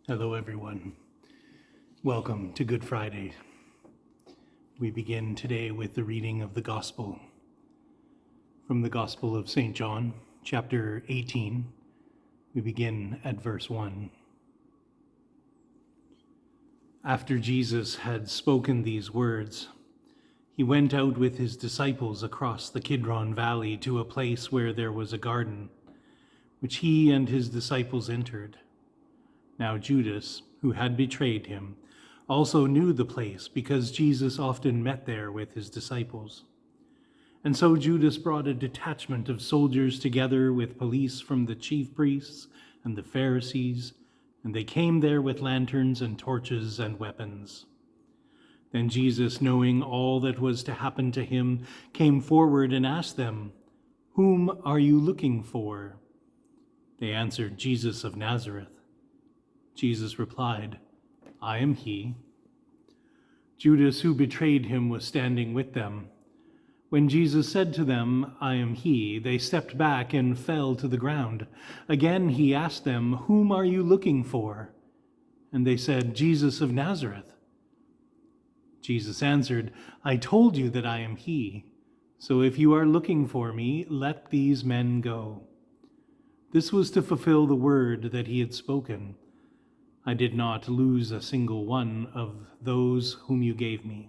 Hello, everyone. Welcome to Good Friday. We begin today with the reading of the Gospel. From the Gospel of St. John, chapter 18, we begin at verse 1. After Jesus had spoken these words, he went out with his disciples across the Kidron Valley to a place where there was a garden, which he and his disciples entered. Now Judas, who had betrayed him, also knew the place because Jesus often met there with his disciples. And so Judas brought a detachment of soldiers together with police from the chief priests and the Pharisees, and they came there with lanterns and torches and weapons. Then Jesus, knowing all that was to happen to him, came forward and asked them, "Whom are you looking for?" They answered, "Jesus of Nazareth." Jesus replied, "I am he." Judas, who betrayed him, was standing with them. When Jesus said to them, "I am he," they stepped back and fell to the ground. Again he asked them, "Whom are you looking for?" And they said, "Jesus of Nazareth." Jesus answered, "I told you that I am he. So if you are looking for me, let these men go." This was to fulfill the word that he had spoken. "I did not lose a single one of those whom you gave me."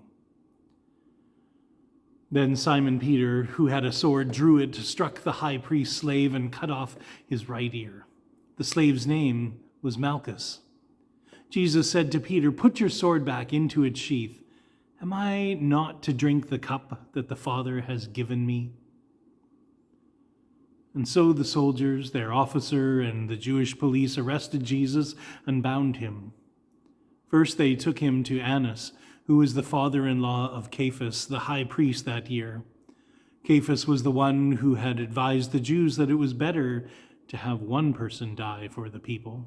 Then Simon Peter, who had a sword, drew it, struck the high priest's slave, and cut off his right ear. The slave's name was Malchus. Jesus said to Peter, "Put your sword back into its sheath. Am I not to drink the cup that the Father has given me?" And so the soldiers, their officer, and the Jewish police arrested Jesus and bound him. First they took him to Annas, who was the father-in-law of Caiaphas, the high priest that year. Caiaphas was the one who had advised the Jews that it was better to have one person die for the people.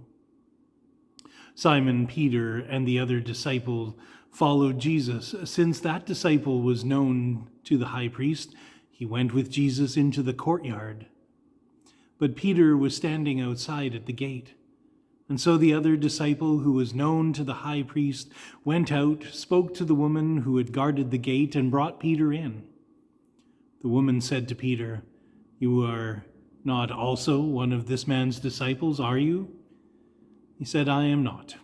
Simon Peter and the other disciple followed Jesus. Since that disciple was known to the high priest, he went with Jesus into the courtyard. But Peter was standing outside at the gate. And so the other disciple, who was known to the high priest, went out, spoke to the woman who had guarded the gate, and brought Peter in. The woman said to Peter, "You are not also one of this man's disciples, are you?" He said, "I am not."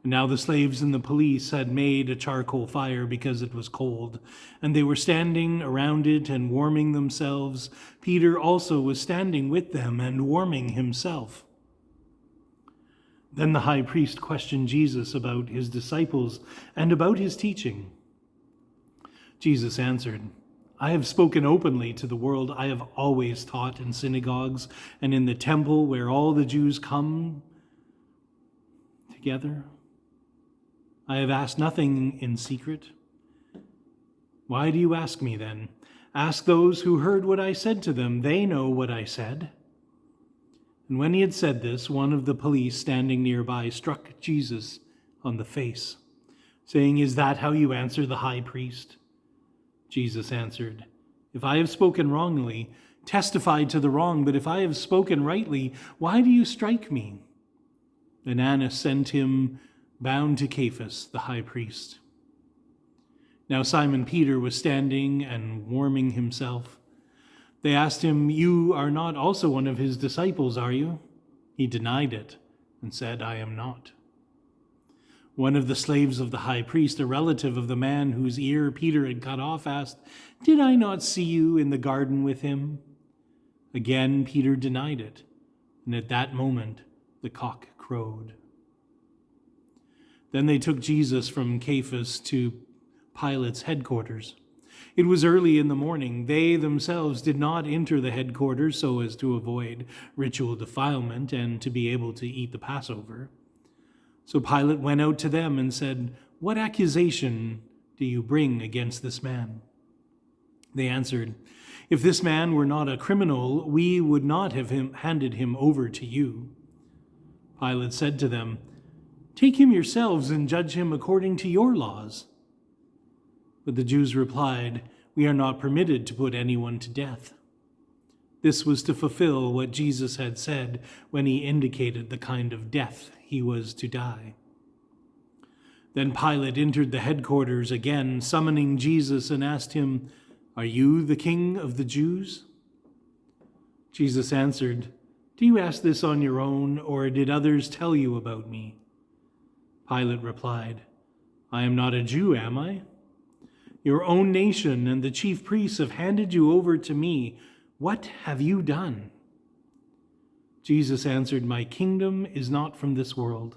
And now the slaves and the police had made a charcoal fire because it was cold, and they were standing around it and warming themselves. Peter also was standing with them and warming himself. Then the high priest questioned Jesus about his disciples and about his teaching. Jesus answered, "I have spoken openly to the world. I have always taught in synagogues and in the temple where all the Jews come together. I have asked nothing in secret. Why do you ask me then? Ask those who heard what I said to them. They know what I said." And when he had said this, one of the police standing nearby struck Jesus on the face, saying, "Is that how you answer the high priest?" Jesus answered, "If I have spoken wrongly, testify to the wrong, but if I have spoken rightly, why do you strike me?" Then Annas sent him bound to Caiaphas, the high priest. Now Simon Peter was standing and warming himself. They asked him, "You are not also one of his disciples, are you?" He denied it and said, "I am not." One of the slaves of the high priest, a relative of the man whose ear Peter had cut off, asked, "Did I not see you in the garden with him?" Again Peter denied it, and at that moment the cock crowed. Then they took Jesus from Caiaphas to Pilate's headquarters. It was early in the morning. They themselves did not enter the headquarters so as to avoid ritual defilement and to be able to eat the Passover. So Pilate went out to them and said, "What accusation do you bring against this man?" They answered, "If this man were not a criminal, we would not have handed him over to you." Pilate said to them, "Take him yourselves and judge him according to your laws." But the Jews replied, "We are not permitted to put anyone to death." This was to fulfill what Jesus had said when he indicated the kind of death he was to die. Then Pilate entered the headquarters again, summoning Jesus, and asked him, "Are you the king of the Jews?" Jesus answered, "Do you ask this on your own, or did others tell you about me?" Pilate replied, "I am not a Jew, am I? Your own nation and the chief priests have handed you over to me. What have you done?" Jesus answered, "My kingdom is not from this world.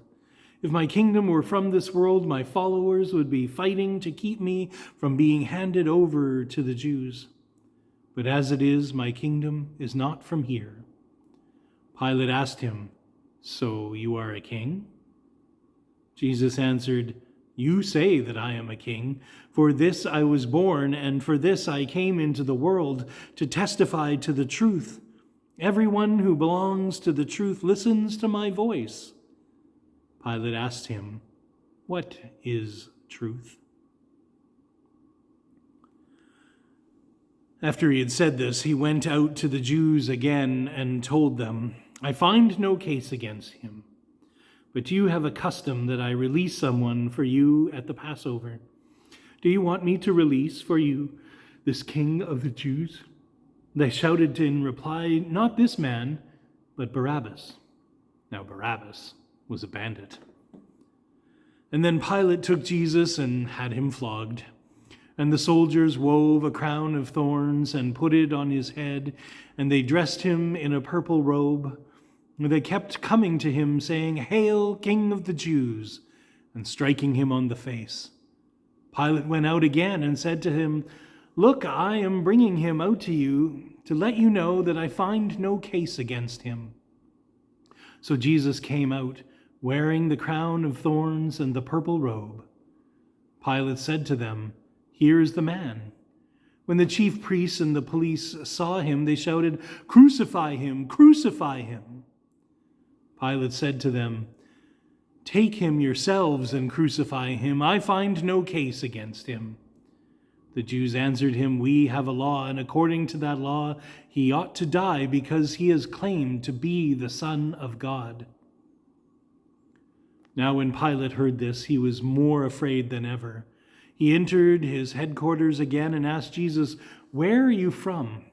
If my kingdom were from this world, my followers would be fighting to keep me from being handed over to the Jews. But as it is, my kingdom is not from here." Pilate asked him, "So you are a king?" Jesus answered, "You say that I am a king. For this I was born, and for this I came into the world, to testify to the truth. Everyone who belongs to the truth listens to my voice." Pilate asked him, "What is truth?" After he had said this, he went out to the Jews again and told them, "I find no case against him. But you have a custom that I release someone for you at the Passover. Do you want me to release for you this king of the Jews?" They shouted in reply, "Not this man, but Barabbas." Now Barabbas was a bandit. And then Pilate took Jesus and had him flogged. And the soldiers wove a crown of thorns and put it on his head, and they dressed him in a purple robe. They kept coming to him, saying, "Hail, King of the Jews," and striking him on the face. Pilate went out again and said to him, "Look, I am bringing him out to you to let you know that I find no case against him." So Jesus came out, wearing the crown of thorns and the purple robe. Pilate said to them, "Here is the man." When the chief priests and the police saw him, they shouted, "Crucify him! Crucify him!" Pilate said to them, "Take him yourselves and crucify him. I find no case against him." The Jews answered him, "We have a law, and according to that law, he ought to die because he has claimed to be the Son of God." Now when Pilate heard this, he was more afraid than ever. He entered his headquarters again and asked Jesus, "Where are you from?"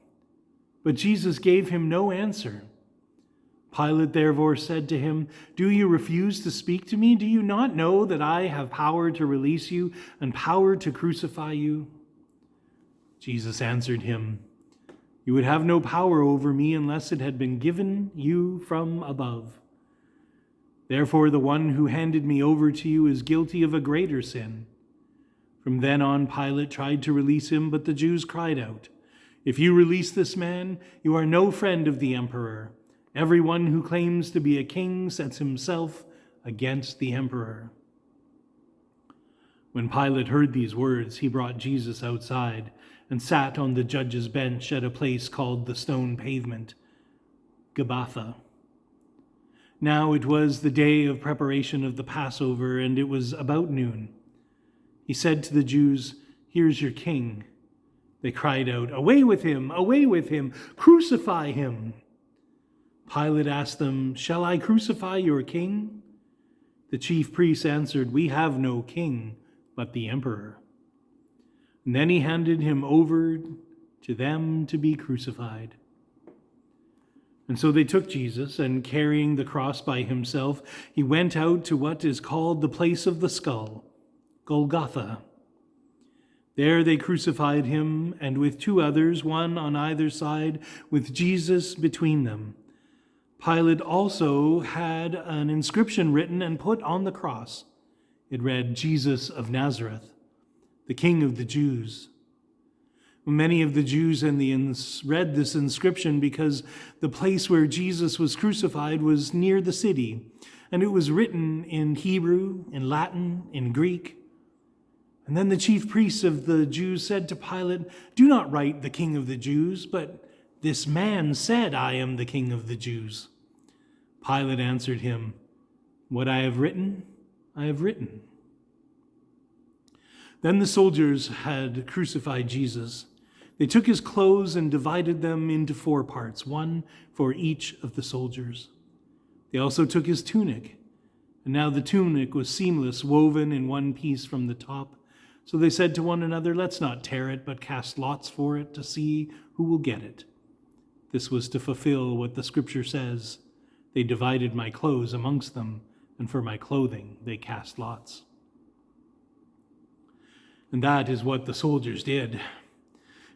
But Jesus gave him no answer. Pilate therefore said to him, "Do you refuse to speak to me? Do you not know that I have power to release you and power to crucify you?" Jesus answered him, "You would have no power over me unless it had been given you from above. Therefore, the one who handed me over to you is guilty of a greater sin." From then on, Pilate tried to release him, but the Jews cried out, "If you release this man, you are no friend of the emperor. Everyone who claims to be a king sets himself against the emperor." When Pilate heard these words, he brought Jesus outside and sat on the judge's bench at a place called the Stone Pavement, Gabbatha. Now it was the day of preparation of the Passover, and it was about noon. He said to the Jews, "Here's your king." They cried out, "Away with him! Away with him! Crucify him!" Pilate asked them, "Shall I crucify your king?" The chief priests answered, "We have no king but the emperor." And then he handed him over to them to be crucified. And so they took Jesus, and carrying the cross by himself, he went out to what is called the place of the skull, Golgotha. There they crucified him, and with two others, one on either side, with Jesus between them. Pilate also had an inscription written and put on the cross. It read, "Jesus of Nazareth, the King of the Jews." Many of the Jews read this inscription because the place where Jesus was crucified was near the city, and it was written in Hebrew, in Latin, in Greek. And then the chief priests of the Jews said to Pilate, "Do not write the King of the Jews, but this man said, 'I am the King of the Jews.'" Pilate answered him, "What I have written, I have written." Then the soldiers had crucified Jesus. They took his clothes and divided them into 4 parts, one for each of the soldiers. They also took his tunic, And now the tunic was seamless, woven in one piece from the top. So they said to one another, "Let's not tear it, but cast lots for it to see who will get it." This was to fulfill what the scripture says, "They divided my clothes amongst them, and for my clothing they cast lots." And that is what the soldiers did.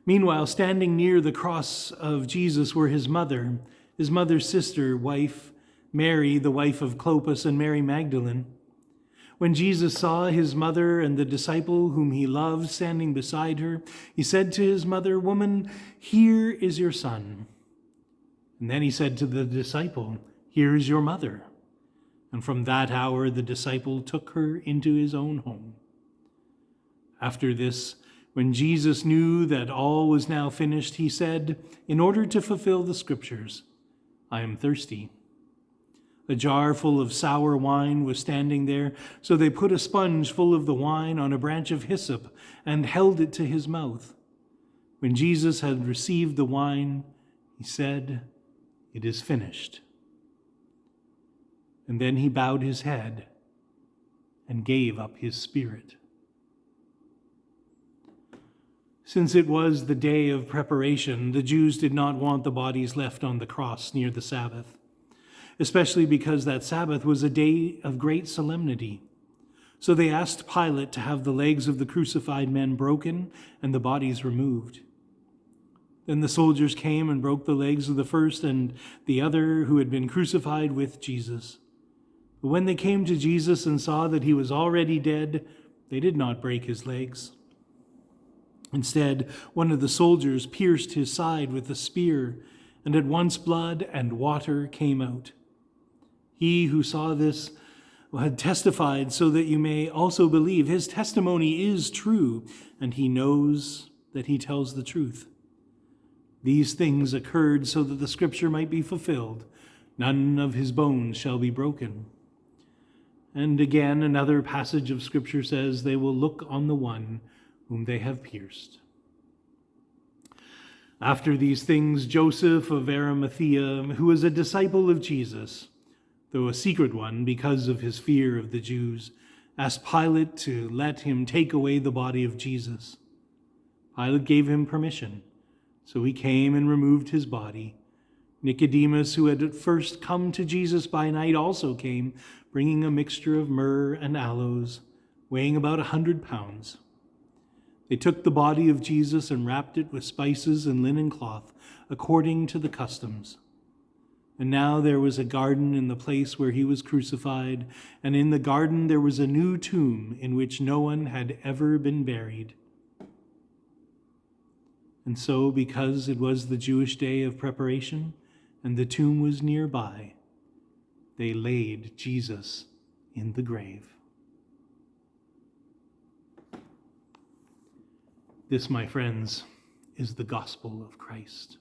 Meanwhile, standing near the cross of Jesus were his mother's sister, wife, Mary, the wife of Clopas, and Mary Magdalene. When Jesus saw his mother and the disciple whom he loved standing beside her, he said to his mother, "Woman, here is your son." And then he said to the disciple, "Here is your mother." And from that hour, the disciple took her into his own home. After this, when Jesus knew that all was now finished, he said, in order to fulfill the scriptures, "I am thirsty." A jar full of sour wine was standing there, so they put a sponge full of the wine on a branch of hyssop and held it to his mouth. When Jesus had received the wine, he said, "It is finished." And then he bowed his head and gave up his spirit. Since it was the day of preparation, the Jews did not want the bodies left on the cross near the Sabbath, especially because that Sabbath was a day of great solemnity. So they asked Pilate to have the legs of the crucified men broken and the bodies removed. Then the soldiers came and broke the legs of the first and the other who had been crucified with Jesus. But when they came to Jesus and saw that he was already dead, they did not break his legs. Instead, one of the soldiers pierced his side with a spear, and at once blood and water came out. He who saw this had testified so that you may also believe. His testimony is true, and he knows that he tells the truth. These things occurred so that the scripture might be fulfilled. None of his bones shall be broken. And again, another passage of scripture says, "They will look on the one whom they have pierced." After these things, Joseph of Arimathea, who was a disciple of Jesus, though a secret one because of his fear of the Jews, asked Pilate to let him take away the body of Jesus. Pilate gave him permission, so he came and removed his body. Nicodemus, who had at first come to Jesus by night, also came, bringing a mixture of myrrh and aloes, weighing about 100 pounds. They took the body of Jesus and wrapped it with spices and linen cloth, according to the customs. And now there was a garden in the place where he was crucified, and in the garden there was a new tomb in which no one had ever been buried. And so, because it was the Jewish day of preparation, and the tomb was nearby, they laid Jesus in the grave. This, my friends, is the gospel of Christ.